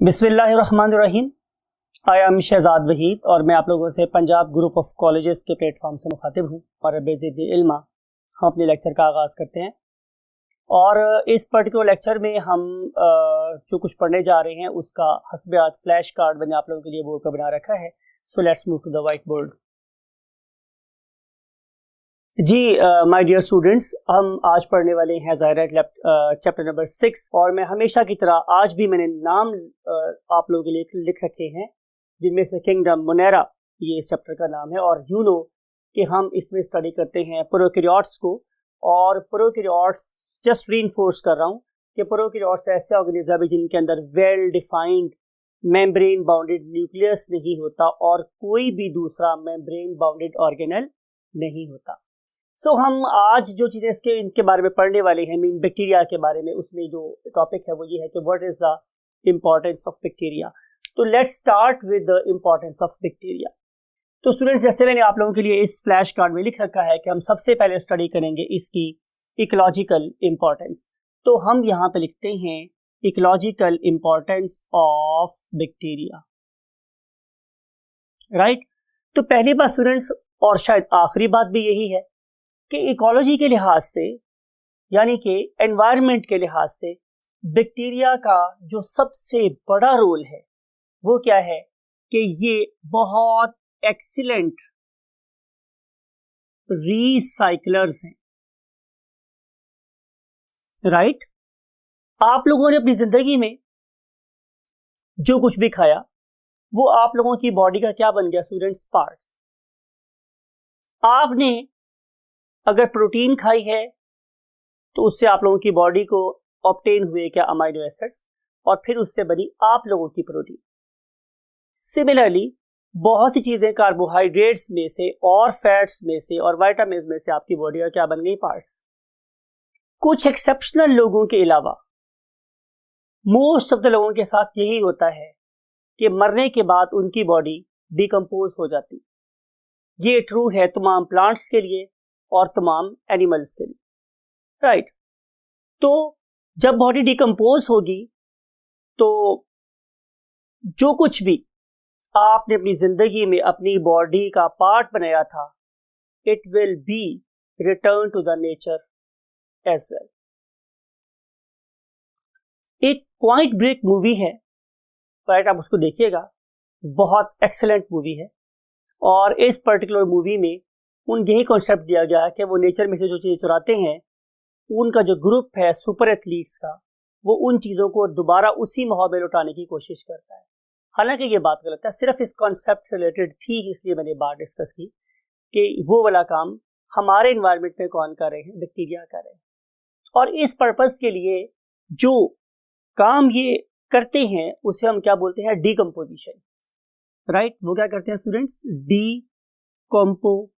बिस्मिल्लाहिर्रहमानिर्रहीम। I am Shahzad Waheed और मैं आप लोगों से पंजाब ग्रुप ऑफ कॉलेजेस के प्लेटफॉर्म से मुखातिब हूँ और बेज़िद इल्मा हम अपने लेक्चर का आगाज़ करते हैं। और इस पर्टिकुलर लेक्चर में हम जो कुछ पढ़ने जा रहे हैं उसका हस्ब फ्लैश कार्ड मैंने आप लोगों के लिए बोर्ड पर बना रखा है। So let's move to the whiteboard. जी माय डियर स्टूडेंट्स, हम आज पढ़ने वाले हैं ज़ाहिरा चैप्टर नंबर 6 और मैं हमेशा की तरह आज भी मैंने नाम आप लोगों के लिए लिख रखे हैं जिनमें से किंगडम मोनेरा ये इस चैप्टर का नाम है। और यू नो कि हम इसमें स्टडी करते हैं प्रोकैरियोट्स को। और प्रोकैरियोट्स जस्ट रीइंफोर्स कर रहा हूँ कि प्रोकैरियोट्स ऐसे ऑर्गेनिज्म है जिनके अंदर well defined membrane bounded nucleus नहीं होता और कोई भी दूसरा मेम्ब्रेन बाउंडेड ऑर्गेनल नहीं होता। सो हम आज जो चीज़ें इनके बारे में पढ़ने वाले हैं मीन बैक्टीरिया के बारे में, उसमें जो टॉपिक है वो ये है कि what is the importance of bacteria. तो let's start with the importance of bacteria. तो स्टूडेंट्स, जैसे मैंने आप लोगों के लिए इस फ्लैश कार्ड में लिख रखा है कि हम सबसे पहले स्टडी करेंगे इसकी इकोलॉजिकल इम्पोर्टेंस। तो हम यहाँ पे लिखते हैं ecological importance of bacteria, right. तो पहली बात स्टूडेंट्स, और शायद आखिरी बात भी यही है कि इकोलॉजी के लिहाज से यानी कि एनवायरनमेंट के लिहाज से बैक्टीरिया का जो सबसे बड़ा रोल है वो क्या है कि ये बहुत एक्सीलेंट रीसाइक्लर्स हैं, राइट। आप लोगों ने अपनी जिंदगी में जो कुछ भी खाया वो आप लोगों की बॉडी का क्या बन गया स्टूडेंट्स? पार्ट्स। आपने अगर प्रोटीन खाई है तो उससे आप लोगों की बॉडी को ऑब्टेन हुए क्या? अमाइनो एसिड्स, और फिर उससे बनी आप लोगों की प्रोटीन। सिमिलरली बहुत सी चीजें कार्बोहाइड्रेट्स में से और फैट्स में से और विटामिन में से आपकी बॉडी का क्या बन गई? पार्ट्स। कुछ एक्सेप्शनल लोगों के अलावा मोस्ट ऑफ द लोगों के साथ यही होता है कि मरने के बाद उनकी बॉडी डिकम्पोज हो जाती। ये ट्रू है तमाम प्लांट्स के लिए और तमाम एनिमल्स के लिए, राइट। तो जब बॉडी डिकम्पोज होगी तो जो कुछ भी आपने अपनी जिंदगी में अपनी बॉडी का पार्ट बनाया था it will be return to the nature as well. एक पॉइंट ब्रेक मूवी है, राइट, आप उसको देखिएगा, बहुत एक्सेलेंट मूवी है। और इस पर्टिकुलर मूवी में उन यही कॉन्सेप्ट दिया गया है कि वो नेचर में से जो चीज़ें चुराते हैं उनका जो ग्रुप है सुपर एथलीट्स का वो उन चीज़ों को दोबारा उसी माहौल में लौटाने की कोशिश करता है। हालांकि ये बात गलत है, सिर्फ इस कॉन्सेप्ट रिलेटेड थी इसलिए मैंने बात डिस्कस की कि वो वाला काम हमारे इन्वायरमेंट में कौन कर रहे हैं? बैक्टीरिया कर रहे हैं। और इस पर्पज़ के लिए जो काम ये करते हैं उसे हम क्या बोलते हैं? Decomposition, right. वो क्या करते हैं स्टूडेंट्स? डीकम्पोजिशन।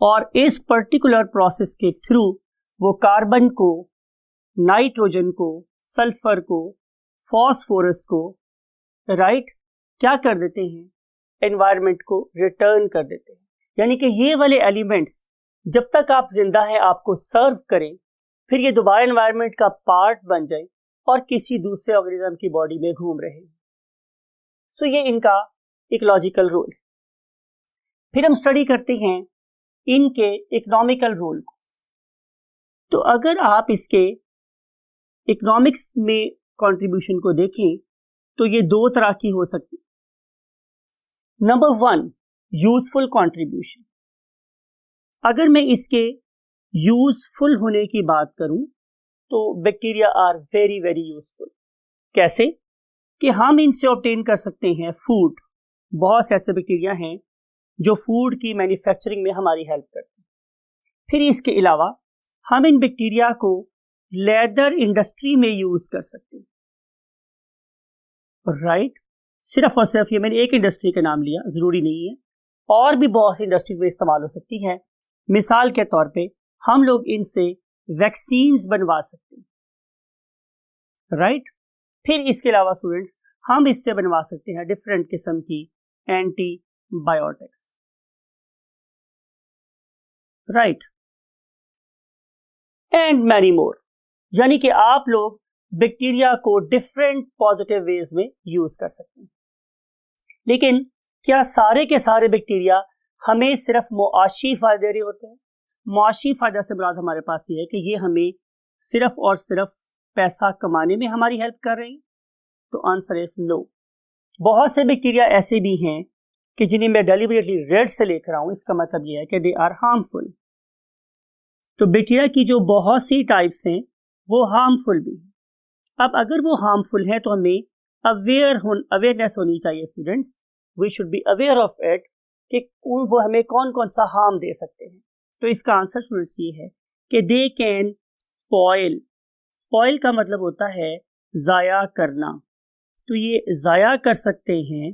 और इस पर्टिकुलर प्रोसेस के थ्रू वो कार्बन को, नाइट्रोजन को, सल्फर को, फॉस्फोरस को, राइट, क्या कर देते हैं? एनवायरनमेंट को रिटर्न कर देते हैं। यानी कि ये वाले एलिमेंट्स जब तक आप जिंदा हैं आपको सर्व करें, फिर ये दोबारा एनवायरनमेंट का पार्ट बन जाए और किसी दूसरे ऑर्गेनिज्म की बॉडी में घूम रहे हैं। सो ये इनका इकोलॉजिकल रोल है। फिर हम स्टडी करते हैं इनके इकोनॉमिकल रोल को। तो अगर आप इसके इकोनॉमिक्स में कंट्रीब्यूशन को देखें तो ये दो तरह की हो सकती। Number 1, useful contribution. अगर मैं इसके यूजफुल होने की बात करूं तो bacteria are very very useful. कैसे? कि हम इनसे ऑब्टेन कर सकते हैं फूड। बहुत से ऐसे बैक्टीरिया हैं जो फूड की मैन्युफैक्चरिंग में हमारी हेल्प करते हैं। फिर इसके अलावा हम इन बैक्टीरिया को लेदर इंडस्ट्री में यूज कर सकते हैं, राइट। सिर्फ और सिर्फ ये मैंने एक इंडस्ट्री का नाम लिया, जरूरी नहीं है, और भी बहुत सी इंडस्ट्रीज में इस्तेमाल हो सकती है। मिसाल के तौर पे हम लोग इनसे वैक्सीन्स बनवा सकते हैं, राइट। फिर इसके अलावा स्टूडेंट्स हम इससे बनवा सकते हैं डिफरेंट किस्म की antibiotics, right, and many more. यानी कि आप लोग बैक्टीरिया को डिफरेंट पॉजिटिव वेज में यूज कर सकते हैं। लेकिन क्या सारे के सारे बैक्टीरिया हमें सिर्फ मुआशी फायदे दे रहे होते हैं? मुआशी फायदा से मुराद हमारे पास ये है कि ये हमें सिर्फ और सिर्फ पैसा कमाने में हमारी हेल्प कर रहे हैं? तो आंसर इज नो। बहुत से बैक्टीरिया ऐसे भी हैं कि जिन्हें मैं डेलिबरेटली रेड से लेकर आऊं, इसका मतलब यह है कि दे आर हार्मफुल। तो बैक्टीरिया की जो बहुत सी टाइप्स हैं वो हार्मफुल भी हैं। अब अगर वो हार्मफुल है तो हमें अवेयरनेस होनी चाहिए students. We should be aware of it कि वो हमें कौन कौन सा हार्म दे सकते हैं। तो इसका आंसर स्टूडेंट्स ये है कि दे कैन स्पॉइल। स्पॉइल का मतलब होता है ज़ाया करना। तो ये ज़ाया कर सकते हैं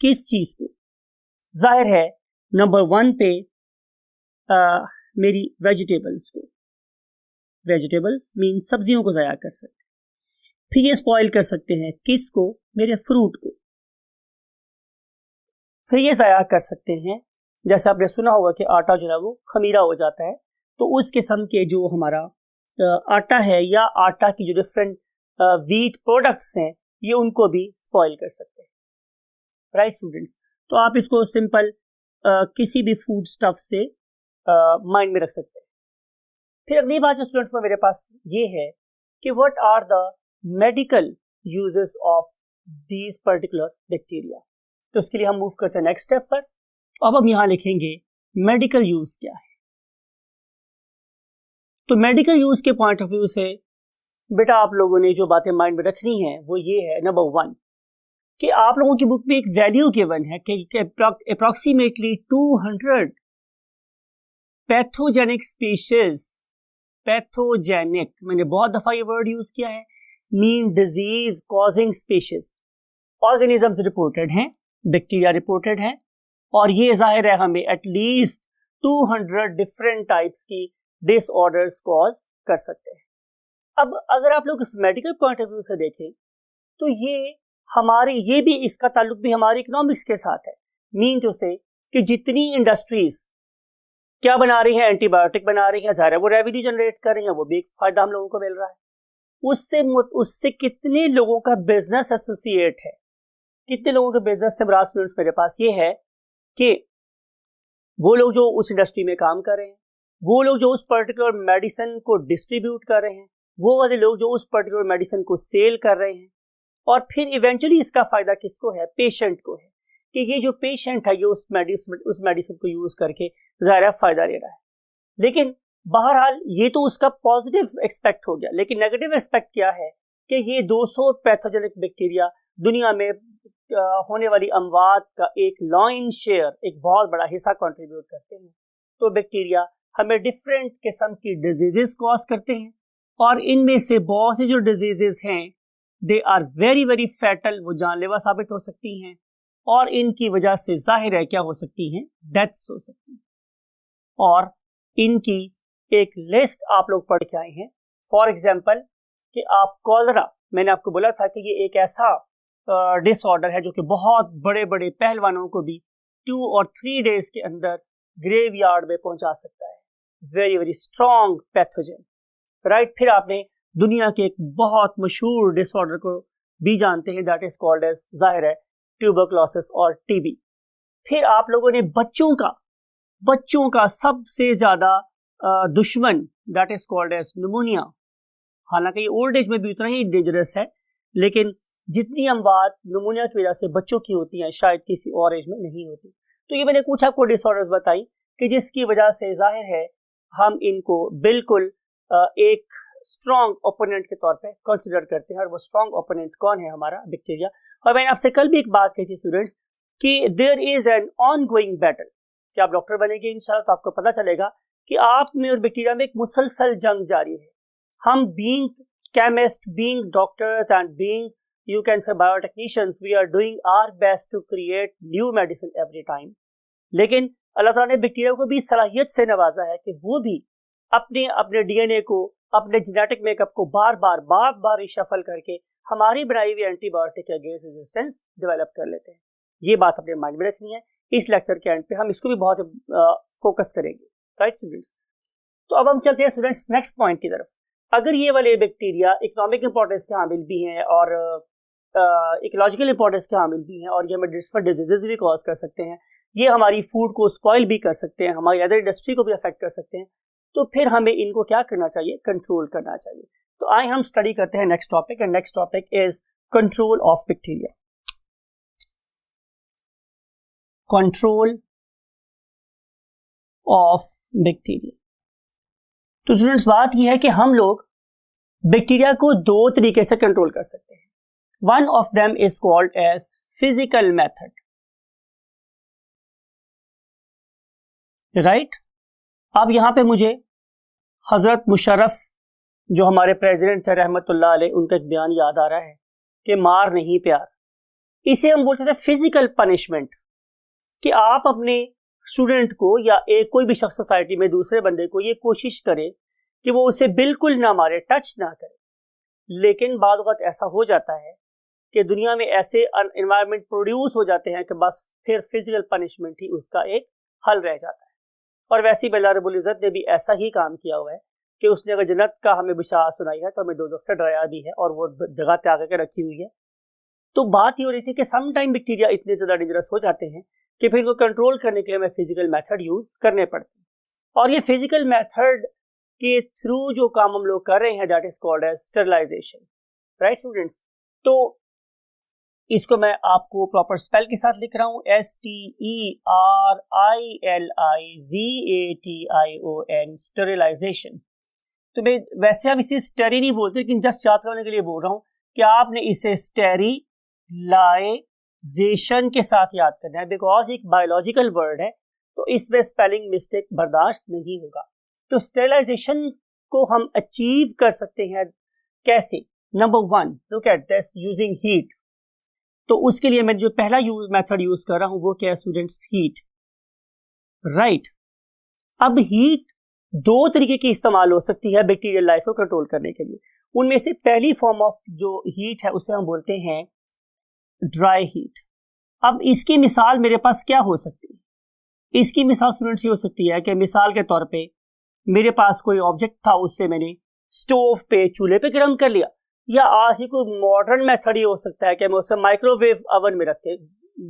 किस चीज़ को? जाहिर है नंबर 1 पे मेरी वेजिटेबल्स को। वेजिटेबल्स मीन सब्जियों को ज़ाया कर सकते हैं। फिर ये स्पॉइल कर सकते हैं किस को? मेरे फ्रूट को। फिर ये ज़ाया कर सकते हैं, जैसे आपने सुना होगा कि आटा जो है वो खमीरा हो जाता है, तो उस किस्म के जो हमारा आटा है या आटा की जो डिफरेंट व्हीट प्रोडक्ट्स हैं, ये उनको भी स्पॉइल कर सकते हैं। Right students? तो आप इसको सिंपल किसी भी फूड स्टफ से माइंड में रख सकते हैं। फिर अगली बात जो स्टूडेंट्स को मेरे पास ये है कि what are the medical uses of these particular bacteria. तो उसके लिए हम मूव करते हैं नेक्स्ट स्टेप पर। अब हम यहां लिखेंगे मेडिकल यूज क्या है। तो मेडिकल यूज के पॉइंट ऑफ व्यू से बेटा आप लोगों ने जो बातें माइंड में रखनी है वो ये है, नंबर 1 कि आप लोगों की बुक में एक वैल्यू गिवन है कि अप्रोक्सीमेटली 200 पैथोजेनिक स्पीशीज। पैथोजेनिक, मैंने बहुत दफा ये वर्ड यूज किया है, mean disease causing species. Organisms reported हैं, बैक्टीरिया रिपोर्टेड हैं, और ये जाहिर है हमें एटलीस्ट 200 डिफरेंट टाइप्स की डिसऑर्डर्स कॉज कर सकते हैं। अब अगर आप लोग इस मेडिकल पॉइंट ऑफ व्यू से देखें तो ये भी इसका ताल्लुक भी हमारी इकोनॉमिक्स के साथ है। मीन टू से कि जितनी इंडस्ट्रीज क्या बना रही हैं, एंटीबायोटिक बना रही हैं, ज़ाहिर है वो रेवेन्यू जनरेट कर रही हैं, वो भी एक फायदा हम लोगों को मिल रहा है। उससे कितने लोगों का बिजनेस एसोसिएट है, कितने लोगों के बिजनेस से मुराद स्टूडेंट्स मेरे पास ये है कि वो लोग जो उस इंडस्ट्री में काम कर रहे हैं, वो लोग जो उस पर्टिकुलर मेडिसिन को डिस्ट्रीब्यूट कर रहे हैं, वो वाले लोग जो उस पर्टिकुलर मेडिसिन को सेल कर रहे हैं, और फिर इवेंचुअली इसका फायदा किसको है? पेशेंट को है, कि ये जो पेशेंट है ये उस मेडिसिन को यूज करके ज़ाहिर फायदा ले रहा है। लेकिन बहरहाल ये तो उसका पॉजिटिव एक्सपेक्ट हो गया, लेकिन नेगेटिव एक्सपेक्ट क्या है कि ये 200 पैथोजेनिक बैक्टीरिया दुनिया में होने वाली अमवात का एक लॉइन शेयर, एक बहुत बड़ा हिस्सा कंट्रीब्यूट करते हैं। तो बैक्टीरिया हमें डिफरेंट किस्म की डिजीजेस कॉज करते हैं, और इनमें से बहुत सी जो डिजीजेस हैं they are very very fatal, वो जानलेवा साबित हो सकती हैं, और इनकी वजह से जाहिर है क्या हो सकती हैं? डेथ्स हो सकती हैं। और इनकी एक लिस्ट आप लोग पढ़ के आए हैं। फॉर एग्जाम्पल कि आप कॉलरा, मैंने आपको बोला था कि ये एक ऐसा डिसऑर्डर है जो कि बहुत बड़े बड़े पहलवानों को भी 2 और 3 डेज के अंदर ग्रेवयार्ड में पहुंचा सकता है। Very very strong pathogen, right. फिर आपने दुनिया के एक बहुत मशहूर डिसऑर्डर को भी जानते हैं, दैट इज कॉल्ड एज, जाहिर है, ट्यूबरकुलोसिस और टीबी। फिर आप लोगों ने बच्चों का सबसे ज्यादा दुश्मन, that is called as pneumonia. हालांकि ये ओल्ड एज में भी उतना ही डेंजरस है, लेकिन जितनी अमवात निमोनिया की वजह से बच्चों की होती हैं शायद किसी और एज में नहीं होती। तो ये मैंने कुछ आपको डिसऑर्डर्स बताई कि जिसकी वजह से जाहिर है हम इनको बिल्कुल एक स्ट्रॉन्ग ओपोनेंट के तौर पे कंसिडर करते हैं, और वो स्ट्रॉन्ग ओपोनेंट कौन है? हमारा बैक्टीरिया। और मैंने आपसे कल भी एक बात कही थी स्टूडेंट्स कि there is an ongoing battle, कि आप डॉक्टर बनेंगे इंशाल्लाह तो आपको पता चलेगा कि आप में और बैक्टीरिया में एक मुसलसल जंग जारी है। हम being chemist, being doctors and being you can say biotechnicians, we are doing our best to create new medicine every time। लेकिन अल्लाह ताला ने बैक्टीरिया को भी सलाहियत से नवाजा है कि वो भी अपने डीएनए को, अपने जेनेटिक मेकअप को बार बार रिशफल करके हमारी बनाई हुई एंटीबायोटिक के अगेंस्ट रेजिस्टेंस डेवलप कर लेते हैं। ये बात अपने माइंड में रखनी है। इस लेक्चर के एंड पे हम इसको भी बहुत फोकस करेंगे, राइट स्टूडेंट्स। तो अब हम चलते हैं स्टूडेंट्स नेक्स्ट पॉइंट की तरफ। अगर ये वाले बैक्टीरिया इकोनॉमिक इंपॉर्टेंस के हामिल भी हैं और इकोलॉजिकल इंपॉर्टेंस के हामिल भी हैं और ये हमें डिफरेंट डिजीजेस भी कॉज कर सकते हैं, ये हमारी फूड को स्पॉइल भी कर सकते हैं, हमारी अदर इंडस्ट्री को भी अफेक्ट कर सकते हैं, तो फिर हमें इनको क्या करना चाहिए, कंट्रोल करना चाहिए। तो आइए हम स्टडी करते हैं next topic, and next topic is control of bacteria. Control of bacteria. तो स्टूडेंट्स, बात यह है कि हम लोग बैक्टीरिया को दो तरीके से कंट्रोल कर सकते हैं। One of them is called as physical method, right. अब यहां पे मुझे हजरत मुशर्रफ जो हमारे प्रेसिडेंट थे रहमतुल्लाह अलैह, उनका एक बयान याद आ रहा है कि मार नहीं प्यार। इसे हम बोलते थे फिजिकल पनिशमेंट, कि आप अपने स्टूडेंट को या एक कोई भी शख्स सोसाइटी में दूसरे बंदे को ये कोशिश करे कि वो उसे बिल्कुल ना मारे, टच ना करे। लेकिन बाद वक्त ऐसा हो जाता है कि दुनिया में ऐसे एनवायरनमेंट प्रोड्यूस हो जाते हैं कि बस फिर फिजिकल पनिशमेंट ही उसका एक हल रह जाता है। और वैसे ही अल्लाह रब्बुल इज़्ज़त ने भी ऐसा ही काम किया हुआ है कि उसने अगर जन्नत का हमें बिशारा सुनाई है तो हमें दोज़ख से डराया भी है, और वो जगह त्याग करके रखी हुई है। तो बात ये हो रही थी कि सम टाइम बैक्टीरिया इतने ज़्यादा डेंजरस हो जाते हैं कि फिर इनको कंट्रोल करने के लिए हमें फिजिकल मेथड यूज़ करने पड़ते हैं। और ये फिजिकल मेथड के थ्रू जो काम हम लोग कर रहे हैं, that is called as sterilization, right students. तो इसको मैं आपको प्रॉपर स्पेल के साथ लिख रहा हूँ, STERILIZATION, स्टरलाइजेशन। तो मैं वैसे आप इसे स्टेरी नहीं बोलते, लेकिन जस्ट याद करने के लिए बोल रहा हूँ कि आपने इसे स्टेरिलाइजेशन के साथ याद करना है, बिकॉज एक बायोलॉजिकल वर्ड है तो इसमें स्पेलिंग मिस्टेक बर्दाश्त नहीं होगा। तो स्टेरिलाइजेशन को हम अचीव कर सकते हैं कैसे? Number one, look at this, using heat. तो उसके लिए मैं जो पहला मेथड यूज कर रहा हूं वो क्या है स्टूडेंट्स? Heat, right. अब हीट दो तरीके की इस्तेमाल हो सकती है बैक्टीरियल लाइफ को कंट्रोल करने के लिए। उनमें से पहली फॉर्म ऑफ जो हीट है उसे हम बोलते हैं ड्राई हीट। अब इसकी मिसाल मेरे पास क्या हो सकती है? इसकी मिसाल स्टूडेंट्स ये हो सकती है कि मिसाल के तौर पे मेरे पास कोई ऑब्जेक्ट था, उससे मैंने स्टोव पे, चूल्हे पे गर्म कर लिया, या आज ही कोई मॉडर्न मेथड ही हो सकता है कि मैं उसे माइक्रोवेव ओवन में रख के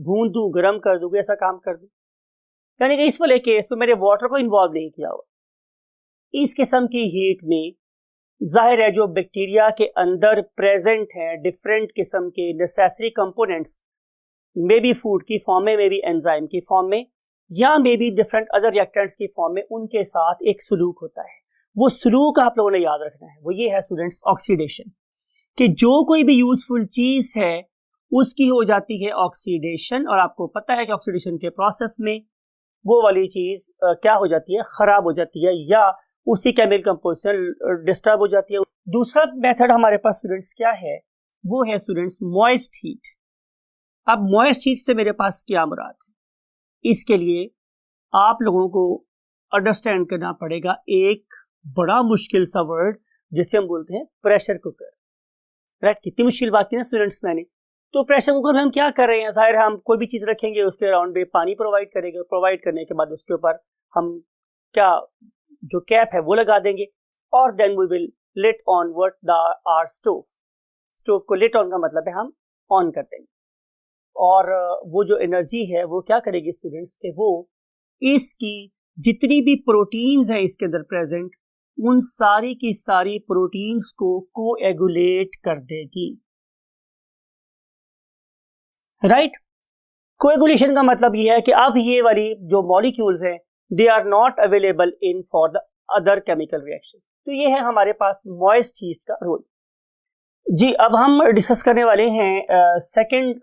भून दूं, गर्म कर दूं, ऐसा काम कर दूं। यानी कि इस वाले केस में मैंने वाटर को इन्वॉल्व नहीं किया हुआ। इस किस्म की हीट में जाहिर है जो बैक्टीरिया के अंदर प्रेजेंट हैं डिफरेंट किस्म के necessary components, may be food की फॉर्म में, मे बी एंजाइम की फॉर्म में, या may be different other reactants की फॉर्म में, उनके साथ एक सलूक होता है। वो सलूक आप लोगों ने याद रखना है, वो ये है स्टूडेंट्स ऑक्सीडेशन, कि जो कोई भी यूजफुल चीज है उसकी हो जाती है ऑक्सीडेशन, और आपको पता है कि ऑक्सीडेशन के प्रोसेस में वो वाली चीज क्या हो जाती है? खराब हो जाती है, या उसी केमिकल कंपोजिशन डिस्टर्ब हो जाती है। दूसरा मेथड हमारे पास स्टूडेंट्स क्या है? वो है स्टूडेंट्स मॉइस्ट हीट। अब मॉइस्ट हीट से मेरे पास क्या मुराद है? इसके लिए आप लोगों को अंडरस्टैंड करना पड़ेगा एक बड़ा मुश्किल सा वर्ड जिसे हम बोलते हैं प्रेशर कुकर, राइट। कितनी मुश्किल बात की ना स्टूडेंट्स मैंने। तो प्रेशर कुकर में हम क्या कर रहे हैं? जाहिर है हम कोई भी चीज रखेंगे, उसके अराउंड में पानी प्रोवाइड करेंगे, प्रोवाइड करने के बाद उसके ऊपर हम क्या जो कैप है वो लगा देंगे, और then we will lit on what the our stove. Stove को लिट ऑन का मतलब है हम ऑन कर देंगे, और वो जो एनर्जी है वो क्या करेगी स्टूडेंट्स के वो इसकी जितनी भी प्रोटीन्स हैं इसके अंदर प्रेजेंट, उन सारी की सारी प्रोटीन्स को कोएगुलेट कर देगी, राइट। कोएगुलेशन का मतलब ये है कि अब ये वाली जो मॉलिक्यूल्स हैं they are not available in for the other chemical reaction. तो ये है हमारे पास मॉइस्ट हीट का रोल। जी, अब हम डिस्कस करने वाले हैं सेकंड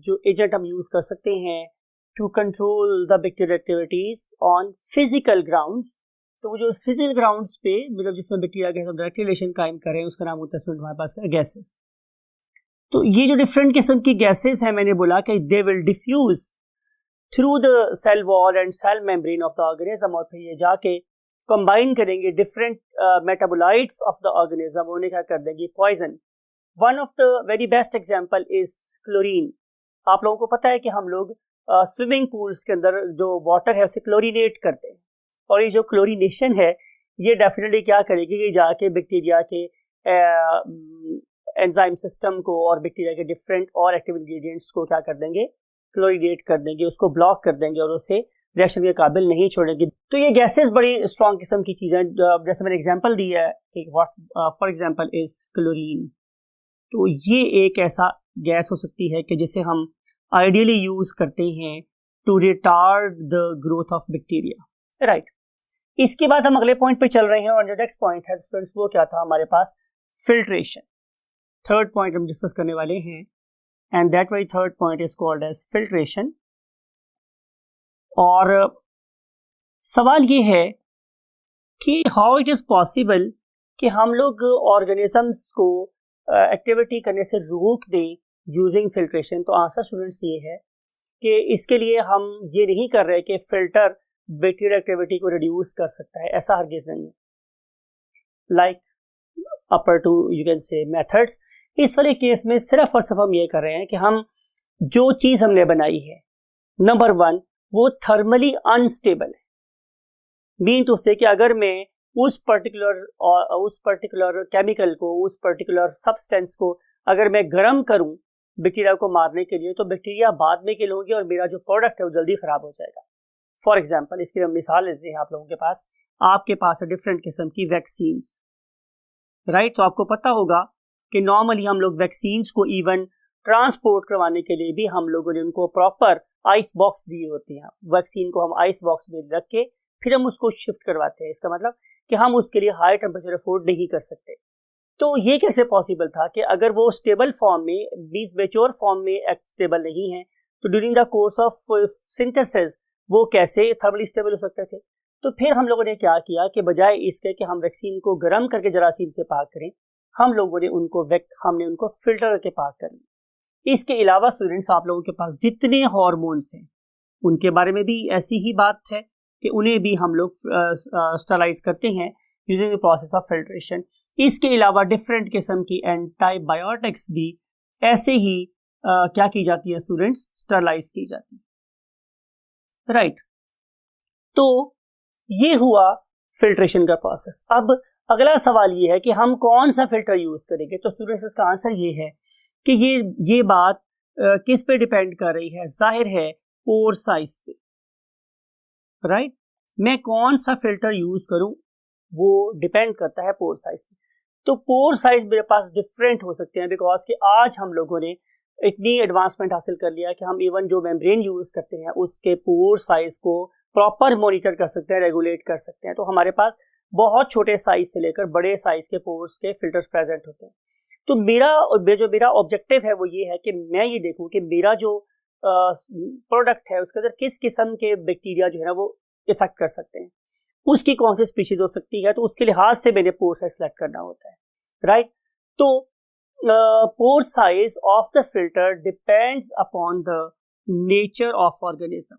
जो एजेंट हम यूज कर सकते हैं to control the bacterial activities on physical grounds. तो वो जो फिजिकल ग्राउंड्स पे मतलब जिसमें बैक्टीरिया के साथ डायरेक्ट रिलेशन कायम करें उसका नाम होता है हमारे पास गैसेस। तो ये जो डिफरेंट किस्म की गैसेस हैं, मैंने बोला कि they will diffuse through the cell wall and cell membrane of the organism, और फिर ये जाके कंबाइन करेंगे different metabolites of the organism, उन्हें क्या कर देंगे? Poison. One of the very best example is chlorine. आप लोगों को पता है कि हम लोग स्विमिंग पूल्स के अंदर जो वाटर है उसे क्लोरीनेट करते हैं, और ये जो क्लोरीनेशन है ये डेफिनेटली क्या करेगी कि जाके बैक्टीरिया के एंजाइम सिस्टम को और बैक्टीरिया के डिफरेंट और एक्टिव इंग्रेडिएंट्स को क्या कर देंगे, क्लोरिनेट कर देंगे, उसको ब्लॉक कर देंगे और उसे रिएक्शन के काबिल नहीं छोड़ेंगे। तो ये गैसेस बड़ी स्ट्रॉन्ग किस्म की चीज़ें, जैसे मैंने एग्जांपल दिया है कि what for example is chlorine. तो ये एक ऐसा गैस हो सकती है कि जिसे हम आइडियली यूज करते हैं to retard the growth of bacteria, right. इसके बाद हम अगले पॉइंट पे चल रहे हैं और जो नेक्स्ट पॉइंट है फ्रेंड्स वो क्या था हमारे पास, फिल्ट्रेशन। थर्ड पॉइंट हम डिस्कस करने वाले हैं and that very third point is called as filtration. और सवाल ये है कि हाउ इट इज पॉसिबल कि हम लोग ऑर्गेनिजम्स को एक्टिविटी करने से रोक दें यूजिंग फिल्ट्रेशन। तो आंसर स्टूडेंट्स ये है कि इसके लिए हम ये नहीं कर रहे कि फिल्टर बैक्टीरियल एक्टिविटी को रिड्यूस कर सकता है, ऐसा हरगिज नहीं है। Like upper two you can say methods, इस वाले केस में सिर्फ और सिर्फ हम ये कर रहे हैं कि हम जो चीज़ हमने बनाई है, नंबर 1 वो थर्मली अनस्टेबल है। मीन टू से कि अगर मैं उस पर्टिकुलर केमिकल को, उस पर्टिकुलर सब्सटेंस को अगर मैं गर्म करूं बैक्टीरिया को मारने के लिए, तो बैक्टीरिया बाद में किल होगी और मेरा जो प्रोडक्ट है वो जल्दी खराब हो जाएगा। फॉर एग्जांपल इसकी हम मिसाल लेते हैं आप लोगों के पास, आपके पास है डिफरेंट किस्म की वैक्सीन्स, राइट। तो आपको पता होगा कि नॉर्मली हम लोग वैक्सीन्स को इवन ट्रांसपोर्ट करवाने के लिए भी हम लोगों ने उनको प्रॉपर आइस बॉक्स दिए होते हैं। वैक्सीन को हम आइस बॉक्स में रख के फिर हम उसको शिफ्ट करवाते हैं। इसका मतलब कि हम उसके लिए हाई टेम्परेचर अफोर्ड नहीं कर सकते। तो ये कैसे पॉसिबल था कि अगर वो स्टेबल फॉर्म में, बीस मेच्योर फॉर्म में स्टेबल नहीं है, तो during the course of synthesis वो कैसे थर्मली स्टेबल हो सकते थे। तो फिर हम लोगों ने क्या किया कि बजाय इसके कि हम वैक्सीन को गर्म करके जरासीम से पाक करें, हम लोगों ने हमने उनको फिल्टर करके पाक कर लिया। इसके अलावा स्टूडेंट्स आप लोगों के पास जितने हार्मोन्स हैं उनके बारे में भी ऐसी ही बात है कि उन्हें भी हम लोग स्टरलाइज करते हैं using the process of filtration. इसके अलावा डिफरेंट किस्म की एंटीबायोटिक्स भी ऐसे ही क्या की जाती है स्टूडेंट्स, स्टरलाइज की जाती है, राइट। तो ये हुआ फिल्ट्रेशन का प्रोसेस। अब अगला सवाल ये है कि हम कौन सा फिल्टर यूज करेंगे। तो स्टूडेंट्स इसका आंसर ये है कि ये बात किस पे डिपेंड कर रही है, जाहिर है पोर साइज पे, राइट। मैं कौन सा फिल्टर यूज करूं वो डिपेंड करता है पोर साइज पे। तो पोर साइज मेरे पास डिफरेंट हो सकते हैं बिकॉज कि आज हम लोगों ने इतनी एडवांसमेंट हासिल कर लिया कि हम इवन जो मेम्ब्रेन यूज करते हैं उसके पोर साइज को प्रॉपर मॉनिटर कर सकते हैं, रेगुलेट कर सकते हैं। तो हमारे पास बहुत छोटे साइज से लेकर बड़े साइज के पोर्स के फिल्टर्स प्रेजेंट होते हैं। तो मेरा ऑब्जेक्टिव है वो ये है कि मैं ये देखूं कि मेरा जो प्रोडक्ट है उसके अंदर किस किस्म के बैक्टीरिया जो है ना वो इफेक्ट कर सकते हैं, उसकी कौन सी स्पीशीज हो सकती है। तो उसके लिहाज से मैंने पोर साइज सेलेक्ट करना होता है, राइट। तो pore size of the filter depends upon the nature of organism.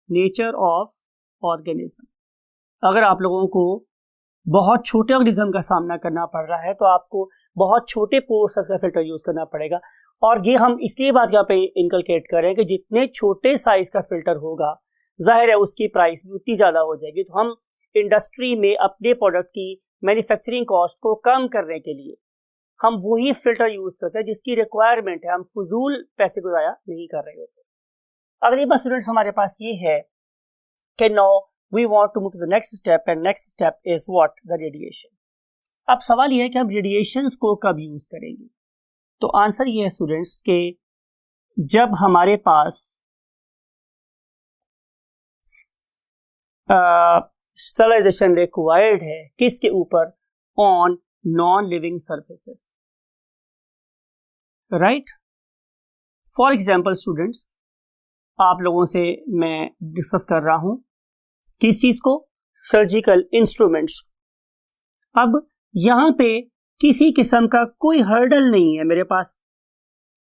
Nature of organism, अगर आप लोगों को बहुत छोटे ऑर्गेनिज्म का सामना करना पड़ रहा है तो आपको बहुत छोटे पोर साइज का फिल्टर यूज करना पड़ेगा। और ये हम इसलिए बात यहाँ पे इनकलकेट कर रहे हैं कि जितने छोटे साइज का फिल्टर होगा जाहिर है उसकी प्राइस भी उतनी ज्यादा हो जाएगी। तो हम इंडस्ट्री में अपने प्रोडक्ट की मैन्युफैक्चरिंग कॉस्ट को कम करने के लिए हम वही फिल्टर यूज करते हैं जिसकी रिक्वायरमेंट है, हम फजूल पैसे को ज़ाया नहीं कर रहे होते। अगली बात स्टूडेंट्स हमारे पास ये है कि now we want to move to the next step and next step is what, the radiation. अब सवाल ये है कि हम रेडिएशंस को कब यूज करेंगे। तो आंसर ये है स्टूडेंट्स कि जब हमारे पास स्टरलाइजेशन रिक्वायर्ड है, किसके ऊपर, on non living surfaces, right. For example students आप लोगों से मैं डिस्कस कर रहा हूं किस चीज को, सर्जिकल इंस्ट्रूमेंट्स। अब यहां पे किसी किस्म का कोई हर्डल नहीं है मेरे पास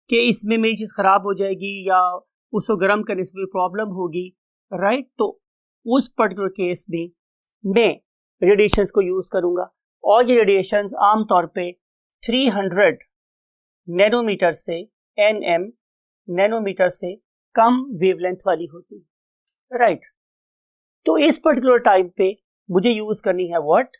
कि इसमें मेरी चीज खराब हो जाएगी या उसको गर्म करने से कोई प्रॉब्लम होगी, राइट। तो उस पर्टिकुलर केस में मैं रेडिएशंस को यूज करूंगा और ये रेडिएशंस आमतौर पे 300 नैनोमीटर से nm नैनोमीटर से कम वेवलेंथ वाली होती है, राइट। तो इस पर्टिकुलर टाइम पे मुझे यूज करनी है व्हाट,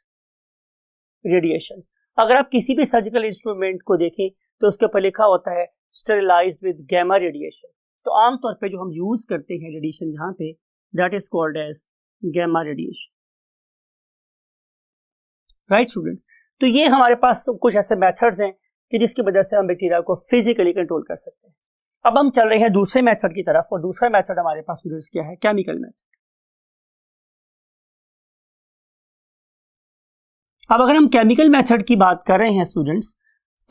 रेडिएशन। अगर आप किसी भी सर्जिकल इंस्ट्रूमेंट को देखें तो उसके ऊपर लिखा होता है स्टेरिलाइज्ड विद गैमा रेडिएशन। तो आमतौर पे जो हम यूज करते हैं रेडिएशन यहाँ पे, that is called as gamma radiation, right students. तो ये हमारे पास कुछ ऐसे मेथड्स हैं कि जिसकी वजह से हम बैक्टीरिया को फिजिकली कंट्रोल कर सकते हैं। अब हम चल रहे हैं दूसरे मेथड की तरफ, और दूसरा मेथड हमारे पास स्टूडेंट्स क्या है, केमिकल मेथड। अब अगर हम केमिकल मेथड की बात कर रहे हैं स्टूडेंट्स,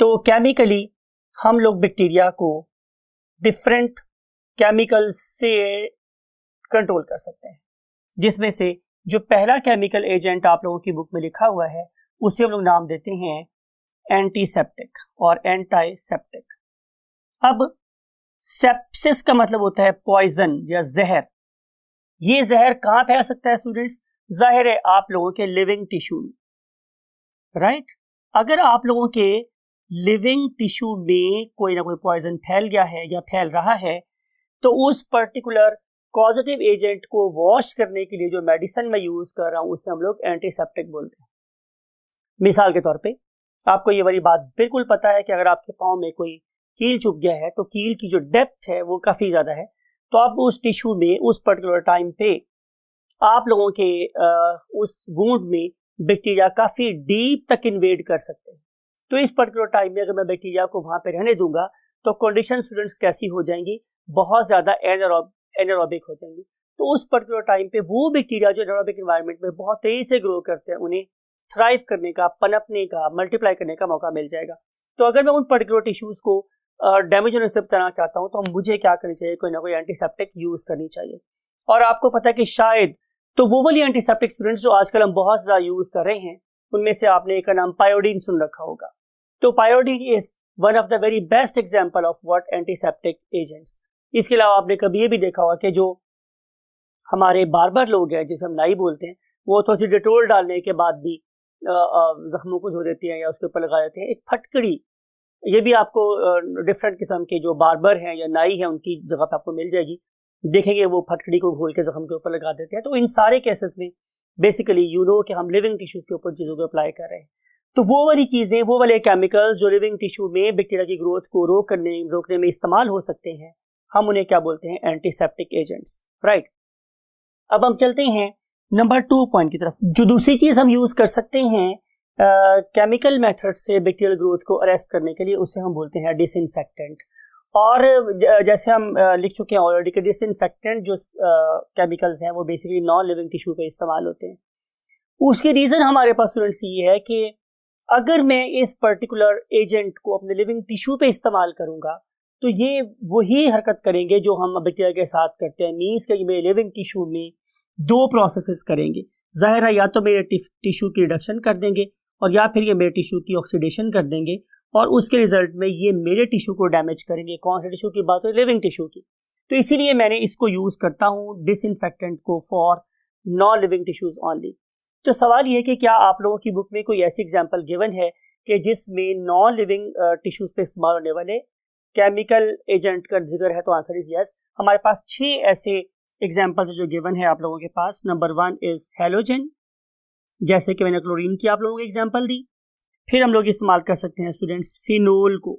तो केमिकली हम लोग बैक्टीरिया को डिफरेंट केमिकल्स से कंट्रोल कर सकते हैं, जिसमें से जो पहला केमिकल एजेंट आप लोगों की बुक में लिखा हुआ है उसे हम लोग नाम देते हैं एंटीसेप्टिक और एंटाइसेप्टिक। अब सेप्सिस का मतलब होता है पॉइजन या जहर। ये जहर कहां फैल सकता है स्टूडेंट्स? जाहिर है आप लोगों के लिविंग टिश्यू में, राइट। अगर आप लोगों के लिविंग टिश्यू में कोई ना कोई पॉइजन फैल गया है या फैल रहा है, तो उस पर्टिकुलर कॉजेटिव एजेंट को वॉश करने के लिए जो मेडिसिन मैं यूज कर रहा हूं उसे हम लोग एंटीसेप्टिक बोलते हैं। मिसाल के तौर पे आपको ये वाली बात बिल्कुल पता है कि अगर आपके पांव में कोई कील चुभ गया है तो कील की जो डेप्थ है वो काफी ज्यादा है, तो आप उस टिश्यू में उस पर्टिकुलर टाइम पे आप लोगों के उस वुंड में बैक्टीरिया काफी डीप तक इन्वेड कर सकते हैं। तो इस पर्टिकुलर टाइम में अगर मैं बैक्टीरिया को वहां पे रहने दूंगा तो कंडीशन स्टूडेंट्स कैसी हो जाएंगी? बहुत ज्यादा एनारोबिक हो जाएंगी। तो उस पर्टिकुलर टाइम पे वो बैक्टीरिया जो एनारोबिक एनवायरनमेंट में बहुत तेजी से ग्रो करते हैं, उन्हें थ्राइव करने का, पनपने का, मल्टीप्लाई करने का मौका मिल जाएगा। तो अगर मैं उन पर्टिकुलर टिश्यूज को डैमेज होने से बचाना चाहता हूं तो मुझे क्या करनी चाहिए? कोई ना कोई एंटीसेप्टिक यूज करनी चाहिए। और आपको पता है कि शायद तो वो वाली एंटीसेप्टिक स्टूडेंट्स जो आजकल हम बहुत ज्यादा यूज कर रहे हैं उनमें से आपने एक का नाम पायोडीन सुन रखा होगा। तो Pyodine is one of the very best example of what antiseptic agents. इसके अलावा आपने कभी ये भी देखा होगा कि जो हमारे बार्बर लोग हैं, जिसे हम नाई बोलते हैं, वो थोड़ी सी डेटोल डालने के बाद भी जख्मों को धो देती हैं या उसके ऊपर लगा देते हैं एक फटकड़ी। ये भी आपको डिफरेंट किस्म के जो बार्बर हैं या नाई हैं उनकी जगह पे आपको मिल जाएगी, देखेंगे वो फटकड़ी को घोल के जख्म के ऊपर लगा देते हैं। तो इन सारे केसेस में बेसिकली यू नो कि हम लिविंग टिश्यूज के ऊपर चीजों को अप्लाई कर रहे हैं। तो वो वाली चीजें, वो वाले केमिकल्स जो लिविंग टिश्यू में बैक्टीरिया की ग्रोथ को रोकने में इस्तेमाल हो सकते हैं, हम उन्हें क्या बोलते हैं? Antiseptic agents, right. अब हम चलते हैं नंबर 2 पॉइंट की तरफ। जो दूसरी चीज हम यूज कर सकते हैं केमिकल मेथड से बैक्टीरियल ग्रोथ को अरेस्ट करने के लिए, उसे हम बोलते हैं डिसइंफेक्टेंट। और जैसे हम लिख चुके हैं ऑलरेडी कि डिसइंफेक्टेंट जो केमिकल्स हैं वो बेसिकली नॉन लिविंग टिश्यू पे इस्तेमाल होते हैं। उसकी रीजन हमारे पास स्टूडेंट्स ये है कि अगर मैं इस पर्टिकुलर एजेंट को अपने लिविंग टिश्यू पे इस्तेमाल करूंगा तो ये वही हरकत करेंगे जो हम बैक्टीरिया के साथ करते हैं। मीन्स कि मेरे लिविंग टिश्यू में 2 प्रोसेसेस करेंगे। जाहिर है या तो मेरे टिश्यू की रिडक्शन कर देंगे और या फिर ये मेरे टिश्यू की ऑक्सीडेशन कर देंगे, और उसके रिजल्ट में ये मेरे टिश्यू को डैमेज करेंगे। कौन से टिश्यू की बात हो? लिविंग टिश्यू की। तो इसीलिए मैंने इसको यूज करता हूँ डिसइंफेक्टेंट को for non living tissues only. तो सवाल ये है कि क्या आप लोगों की बुक में कोई ऐसी एग्जांपल गिवन है कि जिसमें नॉन लिविंग टिश्यूज पे इस्तेमाल होने वाले केमिकल एजेंट का जिक्र है? तो आंसर इज यस। हमारे पास 6 ऐसे एग्जांपल्स जो गिवन है आप लोगों के पास। नंबर 1 इज हेलोजन, जैसे कि मैंने क्लोरीन की आप लोगों को एग्जांपल दी। फिर हम लोग इस्तेमाल कर सकते हैं स्टूडेंट्स फिनोल को,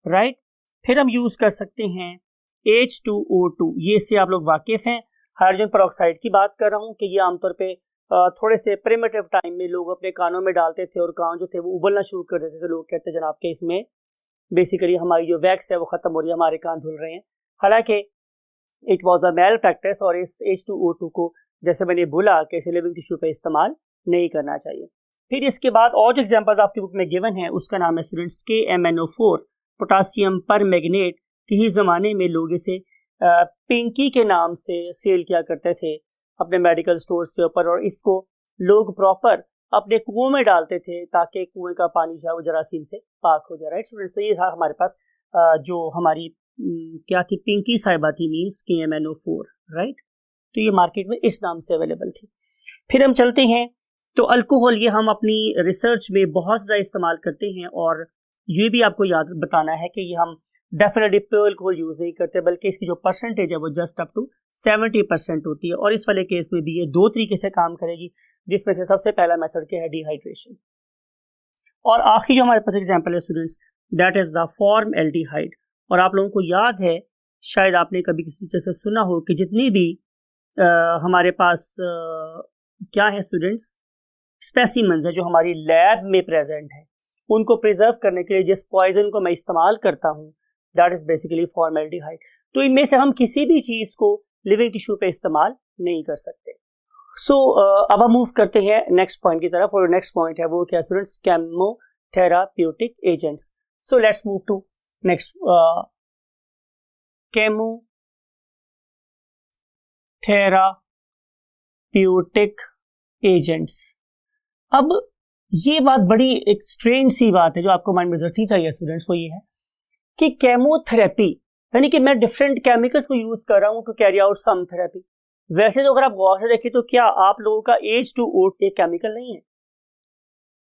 राइट। फिर हम यूज कर सकते हैं H2O2, ये इससे आप लोग वाकिफ हैं। हाइड्रोजन पेरोक्साइड की बात कर रहा हूँ कि ये आमतौर पे थोड़े से प्रिमिटिव टाइम में लोग अपने कानों में डालते थे और कान जो थे वो उबलना शुरू कर देते थे। लोग कहते जनाब कि इसमें बेसिकली हमारी जो वैक्स है वो खत्म हो रही है, हमारे कान धुल रहे हैं। हालांकि it was a malpractice, और इस H2O2 को जैसे मैंने बोला कि इसे लिविंग टिश्यू पे इस्तेमाल नहीं करना चाहिए। फिर इसके बाद और जो एग्जांपल्स आपकी बुक में गिवन है उसका नाम है स्टूडेंट्स KMnO4, पोटासियम परमैंगनेट। किसी ज़माने में लोग इसे पिंकी के नाम से सेल किया करते थे अपने मेडिकल स्टोर्स के ऊपर, और इसको लोग प्रॉपर अपने कुओं में डालते थे ताकि कुएं का पानी जो है वो जरासीम से पाक हो जाए, राइट स्टूडेंट्स। तो ये था हमारे पास जो हमारी क्या थी, पिंकी साहिबा थी, मीन्स KMnO4, राइट। तो ये मार्केट में इस नाम से अवेलेबल थी। फिर हम चलते हैं तो अल्कोहल, ये हम अपनी रिसर्च में बहुत ज़्यादा इस्तेमाल करते हैं, और ये भी आपको याद बताना है कि ये हम डेफिनेटली प्योर अल्कोहल यूज नहीं करते, बल्कि इसकी जो परसेंटेज है वो जस्ट अप टू 70% होती है। और इस वाले केस में भी ये दो तरीके से काम करेगी, जिसमें से सबसे पहला मेथड क्या है, डिहाइड्रेशन। और आखिरी जो हमारे पास एग्जांपल है स्टूडेंट्स, दैट इज द फॉर्मएल्डिहाइड। और आप लोगों को याद है, शायद आपने कभी किसी टीचर से सुना हो कि जितनी भी हमारे पास क्या है स्टूडेंट्स, स्पेसिमेंस है जो हमारी लैब में प्रेजेंट है, उनको प्रिजर्व करने के लिए जिस पॉइजन को मैं इस्तेमाल करता हूँ, दैट इज बेसिकली फॉर्मएल्डिहाइड। तो इनमें से हम किसी भी चीज को लिविंग टिश्यू पे इस्तेमाल नहीं कर सकते। सो अब हम मूव करते हैं नेक्स्ट पॉइंट की तरफ, और नेक्स्ट पॉइंट है वो क्या students, chemotherapeutic agents. So let's move to next, chemotherapeutic agents. अब ये बात बड़ी एक स्ट्रेंज सी बात है जो आपको माइंड में रखनी चाहिए स्टूडेंट्स, वो ये है कि केमोथेरेपी यानी कि मैं डिफरेंट केमिकल्स को यूज कर रहा हूं to carry out some therapy. वैसे तो अगर आप गौर से देखें तो क्या आप लोगों का H2O एक केमिकल नहीं है,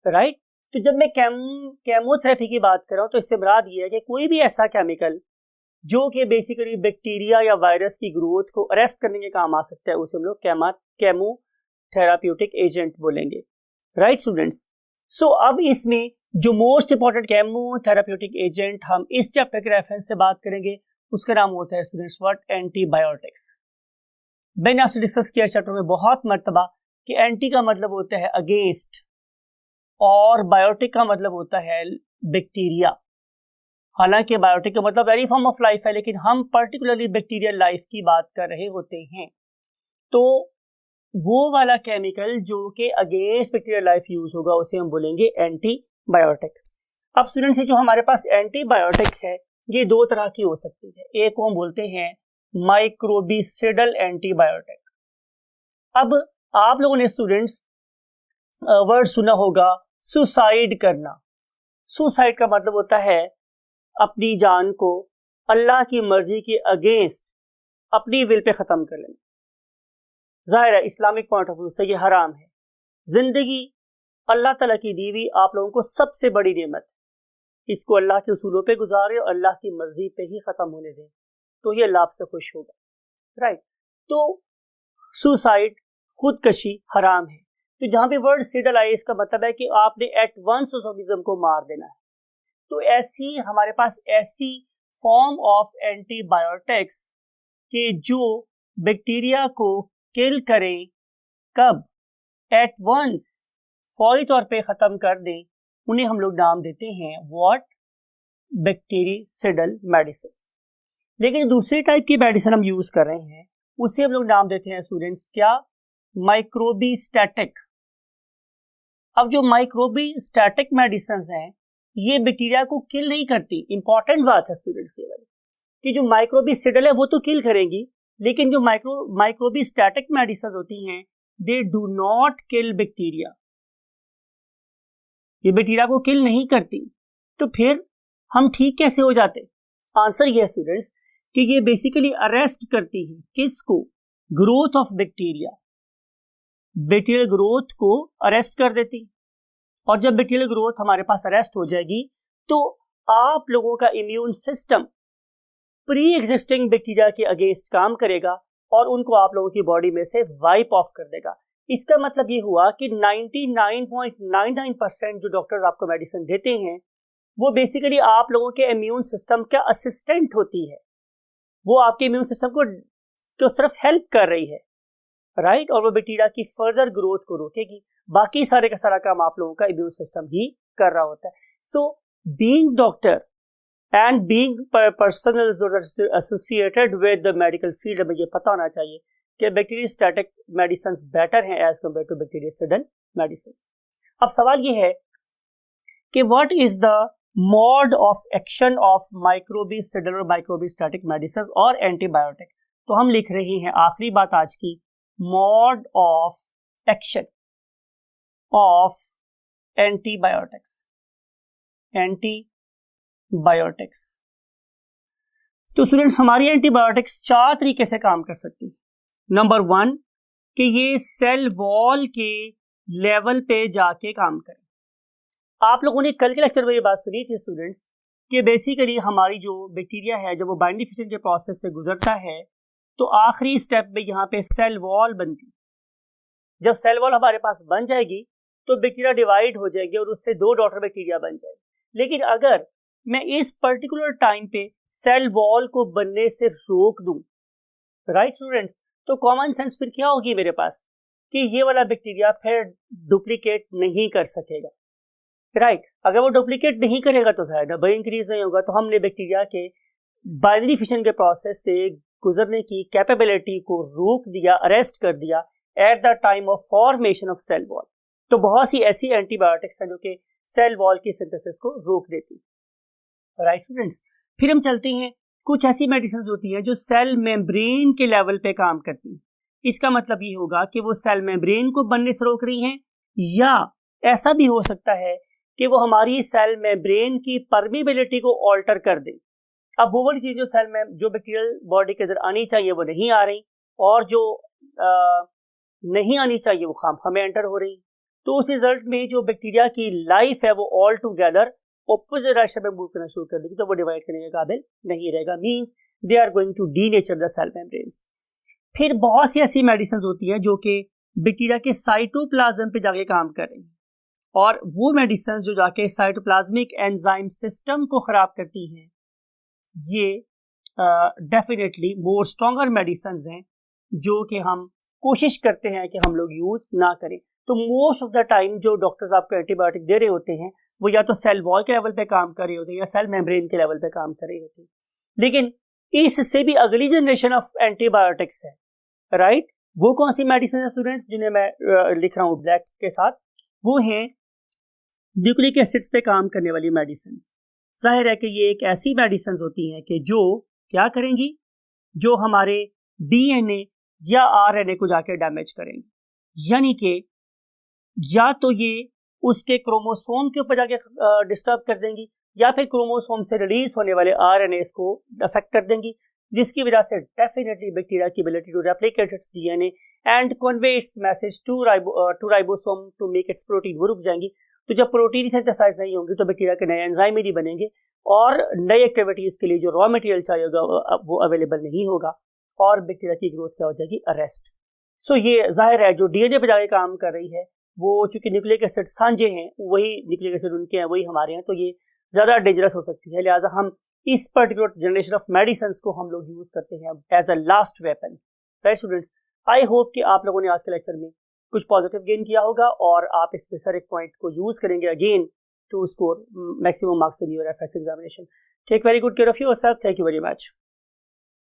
राइट? तो जब मैं केमोथेरेपी की बात कर रहा हूं तो इससे मुराद ये है कि कोई भी ऐसा केमिकल जो कि बेसिकली बैक्टीरिया या वायरस की ग्रोथ को अरेस्ट करने के काम आ सकता है, उसे हम लोग केमोथेराप्यूटिक एजेंट बोलेंगे, राइट स्टूडेंट्स? सो अब इसमें जो मोस्ट इंपॉर्टेंट केमोथेराप्यूटिक एजेंट हम इस चैप्टर के रेफरेंस से बात करेंगे, उसका नाम होता है स्टूडेंट्स व्हाट, एंटीबायोटिक्स। मैंने आपसे डिस्कस किया चैप्टर में बहुत मर्तबा कि एंटी का मतलब होता है अगेंस्ट और बायोटिक का मतलब होता है बैक्टीरिया। हालांकि बायोटिक का मतलब एनी फॉर्म ऑफ लाइफ है, लेकिन हम पर्टिकुलरली बैक्टीरियल लाइफ की बात कर रहे होते हैं। तो वो वाला केमिकल जो कि अगेंस्ट बैक्टीरियल लाइफ यूज होगा उसे हम बोलेंगे एंटीबायोटिक। अब स्टूडेंट्स, जो हमारे पास एंटीबायोटिक है ये दो तरह की हो सकती है। एक को हम बोलते हैं माइक्रोबिसिडल एंटीबायोटिक। अब आप लोगों ने स्टूडेंट्स वर्ड सुना होगा सुसाइड करना। सुसाइड का मतलब होता है अपनी जान को अल्लाह की मर्जी के अगेंस्ट अपनी विल पे खत्म कर लेना। जाहिर है इस्लामिक पॉइंट ऑफ व्यू से ये हराम है। जिंदगी अल्लाह ताला की दीवी आप लोगों को सबसे बड़ी नेमत, इसको अल्लाह के उसूलों पे गुजारे और अल्लाह की मर्जी पे ही खत्म होने दें, तो ये अल्लाह से खुश होगा, राइट? तो सुसाइड, खुदकशी हराम है। तो जहां पे वर्ड सिडल आए इसका मतलब है कि आपने एट वंस उस ऑर्गेनिज्म को मार देना है। तो ऐसी हमारे पास ऐसी फॉर्म ऑफ एंटीबायोटिक्स के जो बैक्टीरिया को किल करें, कब? एट वंस, फौरी तौर पे खत्म कर दें, उन्हें हम लोग नाम देते हैं व्हाट, बैक्टीरिसिडल मेडिसिन। लेकिन दूसरी टाइप की मेडिसिन हम यूज कर रहे हैं उसे हम लोग नाम देते हैं स्टूडेंट्स क्या, माइक्रोबीस्टैटिक। अब जो माइक्रोबीस्टैटिक मेडिसिन हैं ये बैक्टीरिया को किल नहीं करती। इंपॉर्टेंट बात है स्टूडेंट्स ये वाली कि जो माइक्रोबीसिडल है वो तो किल करेंगी, लेकिन जो माइक्रोबीस्टैटिक मेडिसिन होती हैं they do not kill bacteria. ये बैक्टीरिया को किल नहीं करती। तो फिर हम ठीक कैसे हो जाते? आंसर ये है स्टूडेंट्स कि ये बेसिकली अरेस्ट करती है किसको, growth of bacteria. Bacterial growth को अरेस्ट कर देती, और जब बैक्टीरियल ग्रोथ हमारे पास अरेस्ट हो जाएगी तो आप लोगों का immune system pre existing bacteria के अगेंस्ट काम करेगा और उनको आप लोगों की बॉडी में से वाइप ऑफ कर देगा। इसका मतलब ये हुआ कि 99.99% जो डॉक्टर आपको मेडिसिन देते हैं वो बेसिकली आप लोगों के इम्यून सिस्टम का असिस्टेंट होती है। वो आपके इम्यून सिस्टम को सिर्फ हेल्प कर रही है, राइट? और वो बैक्टीरिया की फर्दर ग्रोथ को रोकेगी। बाकी सारे का सारा काम आप लोगों का इम्यून सिस्टम ही कर रहा होता है। So being doctor and being person associated with the medical field, में ये पता होना चाहिए कि बैक्टीरियोस्टैटिक मेडिसिन बेटर हैं as compare to bactericidal medicine. अब सवाल ये है कि what is the mode of action of microbicidal और माइक्रोबीस्टैटिक मेडिसिन और एंटीबायोटिक। तो हम लिख रहे हैं आखिरी बात आज की, mode of action of antibiotics. तो स्टूडेंट्स हमारी एंटीबायोटिक्स 4 तरीके से काम कर सकती है। नंबर 1 कि ये सेल वॉल के लेवल पे जाके काम करें। आप लोगों ने कल के लेक्चर में ये बात सुनी थी स्टूडेंट्स कि बेसिकली हमारी जो बैक्टीरिया है जब वो बाइंडिंग फिशन के प्रोसेस से गुजरता है तो आखिरी स्टेप में यहाँ पे सेल वॉल बनती। जब सेल वॉल हमारे पास बन जाएगी तो बैक्टीरिया डिवाइड हो जाएगी और उससे 2 डॉटर बैक्टीरिया बन जाएगी। लेकिन अगर मैं इस पर्टिकुलर टाइम पे सेल वॉल को बनने से रोक दूं, राइट स्टूडेंट्स, तो कॉमन सेंस फिर क्या होगी मेरे पास कि ये वाला बैक्टीरिया फिर डुप्लीकेट नहीं कर सकेगा, राइट। अगर वो डुप्लीकेट नहीं करेगा तो शायद नंबर इंक्रीज नहीं होगा। तो हमने बैक्टीरिया के बाइनरी फिशन के प्रोसेस से गुजरने की कैपेबिलिटी को रोक दिया, अरेस्ट कर दिया at the time of formation of cell wall. तो बहुत सी ऐसी एंटीबायोटिक्स हैं जो कि सेल वॉल की सिंथेसिस को रोक देती, राइट स्टूडेंट्स। फिर हम चलते हैं, कुछ ऐसी मेडिसिन होती हैं जो सेल मेम्ब्रेन के लेवल पे काम करती हैं। इसका मतलब ये होगा कि वो सेल मेम्ब्रेन को बनने से रोक रही हैं, या ऐसा भी हो सकता है कि वो हमारी सेल मेम्ब्रेन की परमिबिलिटी को ऑल्टर कर दे। अब वो वाली चीज जो सेल में जो बैक्टीरियल बॉडी के अंदर आनी चाहिए वो नहीं आ रही, और जो नहीं आनी चाहिए वो खामखा में एंटर हो रही। तो उस रिजल्ट में जो बैक्टीरिया की लाइफ है वो ऑल टुगेदर ऑपोजिट डायरेक्शन में मूव करना शुरू कर देगी, तो वो डिवाइड करने के काबिल नहीं रहेगा, means they are going to denature the cell membranes. फिर बहुत सी ऐसी मेडिसिन होती है जो कि बैक्टीरिया के साइटोप्लाज्म पे जाके काम कर रही हैं, और वो मेडिसिन जो जाके साइटोप्लाज्मिक एंजाइम सिस्टम को खराब करती हैं, ये डेफिनेटली मोर स्ट्रॉन्गर मेडिसिन हैं जो कि हम कोशिश करते हैं कि हम लोग यूज ना करें। तो मोस्ट ऑफ द टाइम जो डॉक्टर्स आपको एंटीबायोटिक दे रहे होते हैं वो या तो सेल वॉल के लेवल पे काम कर रहे होते हैं या सेल मेम्ब्रेन के लेवल पे काम कर रहे होते हैं। लेकिन इससे भी अगली जनरेशन ऑफ एंटीबायोटिक्स है, राइट। वो कौन सी मेडिसिन है स्टूडेंट्स जिन्हें मैं लिख रहा हूँ ब्लैक के साथ, वो हैं न्यूक्लिक एसिड्स पे काम करने वाली मेडिसिन। जाहिर है कि ये एक ऐसी मेडिसिन होती हैं कि जो क्या करेंगी, जो हमारे डीएनए या आरएनए को जाके डैमेज करेंगे, यानी कि या तो ये उसके क्रोमोसोम के ऊपर जाके डिस्टर्ब कर देंगी या फिर क्रोमोसोम से रिलीज होने वाले आरएनए को अफेक्ट कर देंगी, जिसकी वजह से डेफिनेटली बैक्टीरिया की ability to replicate its DNA and convey its message to ribosome to make its protein, वो रुक जाएंगी। तो जब प्रोटीन सिंथेसाइज नहीं होंगी तो बैक्टीरिया के नए एंजाइम ही नहीं बनेंगे और नई एक्टिविटीज के लिए जो रॉ मटेरियल चाहिए होगा वो अवेलेबल नहीं होगा और बैक्टीरिया की ग्रोथ क्या हो जाएगी, अरेस्ट। सो ये जाहिर है जो डीएनए पे जाके काम कर रही है वो चूंकि न्यूक्लिक एसिड सांझे हैं, वही न्यूक्लिक एसिड उनके हैं वही हमारे हैं, तो ये ज़्यादा डेंजरस हो सकती है। लिहाजा हम इस पर्टिकुलर जनरेशन ऑफ मेडिसिन को हम लोग यूज़ करते हैं as a last weapon, right students. I hope कि आप लोगों ने आज के लेक्चर में कुछ पॉजिटिव गेन किया होगा और आप इस स्पेसिफिक पॉइंट को यूज़ करेंगे again to score maximum marks in your FS examination. Take very good care of yourself. Thank you very much.